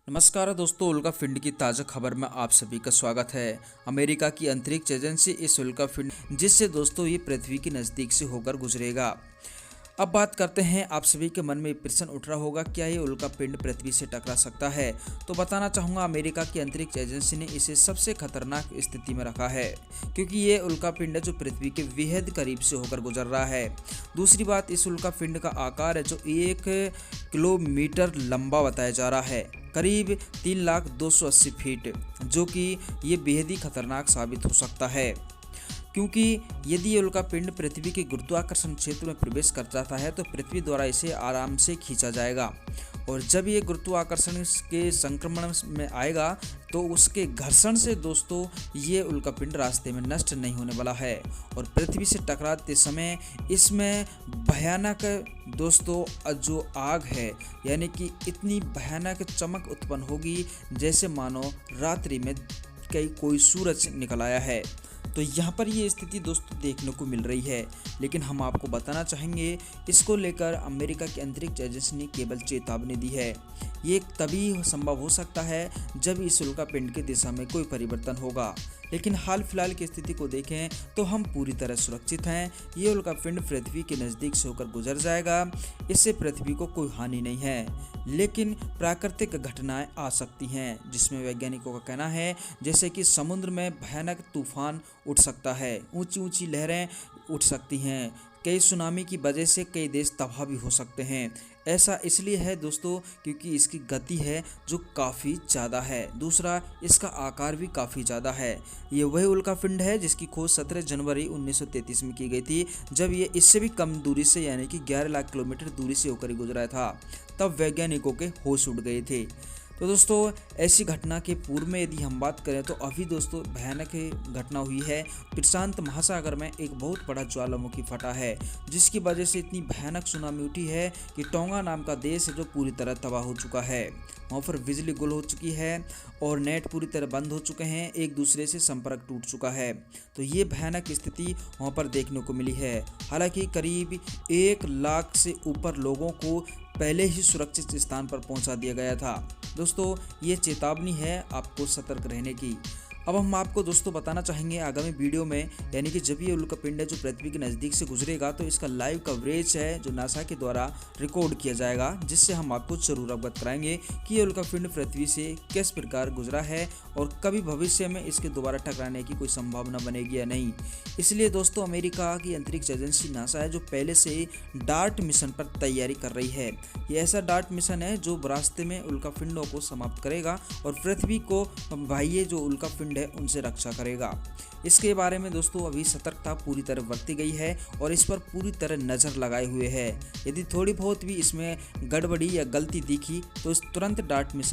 नमस्कार दोस्तों, उल्कापिंड की ताज़ा खबर में आप सभी का स्वागत है। अमेरिका की अंतरिक्ष एजेंसी इस उल्कापिंड जिससे दोस्तों ये पृथ्वी के नज़दीक से होकर गुजरेगा। अब बात करते हैं, आप सभी के मन में प्रश्न उठ रहा होगा, क्या ये उल्कापिंड पृथ्वी से टकरा सकता है? तो बताना चाहूँगा, अमेरिका की अंतरिक्ष एजेंसी ने इसे सबसे खतरनाक स्थिति में रखा है, क्योंकि ये उल्कापिंड जो पृथ्वी के बेहद करीब से होकर गुजर रहा है। दूसरी बात, इस उल्कापिंड का आकार है जो 1 किलोमीटर लंबा बताया जा रहा है, करीब 3,280 फीट, जो कि ये बेहद ही खतरनाक साबित हो सकता है, क्योंकि यदि ये उल्कापिंड पृथ्वी के गुरुत्वाकर्षण क्षेत्र में प्रवेश कर जाता है तो पृथ्वी द्वारा इसे आराम से खींचा जाएगा, और जब ये गुरुत्वाकर्षण के संक्रमण में आएगा तो उसके घर्षण से दोस्तों ये उल्कापिंड रास्ते में नष्ट नहीं होने वाला है, और पृथ्वी से टकराते समय इसमें भयानक दोस्तों जो आग है, यानी कि इतनी भयानक चमक उत्पन्न होगी जैसे मानो रात्रि में कोई सूरज निकल आया है। तो यहाँ पर ये स्थिति दोस्तों देखने को मिल रही है, लेकिन हम आपको बताना चाहेंगे, इसको लेकर अमेरिका की अंतरिक्ष एजेंसी ने केवल चेतावनी दी है। ये तभी संभव हो सकता है जब इस उल्कापिंड की दिशा में कोई परिवर्तन होगा, लेकिन हाल फिलहाल की स्थिति को देखें तो हम पूरी तरह सुरक्षित हैं। ये उल्कापिंड पृथ्वी के नज़दीक से होकर गुजर जाएगा, इससे पृथ्वी को कोई हानि नहीं है, लेकिन प्राकृतिक घटनाएं आ सकती हैं, जिसमें वैज्ञानिकों का कहना है जैसे कि समुद्र में भयानक तूफान उठ सकता है, ऊंची ऊंची लहरें उठ सकती हैं, कई सुनामी की वजह से कई देश तबाह भी हो सकते हैं। ऐसा इसलिए है दोस्तों क्योंकि इसकी गति है जो काफ़ी ज़्यादा है, दूसरा इसका आकार भी काफ़ी ज़्यादा है। ये वही उल्कापिंड है जिसकी खोज 17 जनवरी 1933 में की गई थी, जब ये इससे भी कम दूरी से यानी कि 11 लाख किलोमीटर दूरी से होकर गुजरा था। तब वैज्ञानिकों के होश उड़ गए थे। तो दोस्तों, ऐसी घटना के पूर्व में यदि हम बात करें तो अभी दोस्तों भयानक घटना हुई है। प्रशांत महासागर में एक बहुत बड़ा ज्वालामुखी फटा है, जिसकी वजह से इतनी भयानक सुनामी उठी है कि टोंगा नाम का देश है जो पूरी तरह तबाह हो चुका है। वहाँ पर बिजली गुल हो चुकी है और नेट पूरी तरह बंद हो चुके हैं, एक दूसरे से संपर्क टूट चुका है। तो ये भयानक स्थिति वहाँ पर देखने को मिली है। हालांकि करीब 1 लाख से ऊपर लोगों को पहले ही सुरक्षित स्थान पर पहुंचा दिया गया था। दोस्तों, ये चेतावनी है आपको सतर्क रहने की। अब हम आपको दोस्तों बताना चाहेंगे आगामी वीडियो में, यानी कि जब ये उल्कापिंड है जो पृथ्वी के नज़दीक से गुजरेगा तो इसका लाइव कवरेज है जो नासा के द्वारा रिकॉर्ड किया जाएगा, जिससे हम आपको जरूर अवगत कराएंगे कि ये उल्कापिंड पृथ्वी से किस प्रकार गुजरा है और कभी भविष्य में इसके दोबारा टकराने की कोई संभावना बनेगी या नहीं। इसलिए दोस्तों, अमेरिका की अंतरिक्ष एजेंसी नासा है जो पहले से ही डार्ट मिशन पर तैयारी कर रही है। ये ऐसा डार्ट मिशन है जो रास्ते में उल्कापिंडों को समाप्त करेगा और पृथ्वी को बाह्य जो उल्कापिंड है उनसे रक्षा करेगा। इसके बारे में दोस्तों अभी सतर्कता पूरी तरह बरती गई है और इस पर पूरी तरह नज़र लगाए हुए है। यदि थोड़ी बहुत भी इसमें गड़बड़ी या गलती दिखी तो इस तुरंत डार्ट मिशन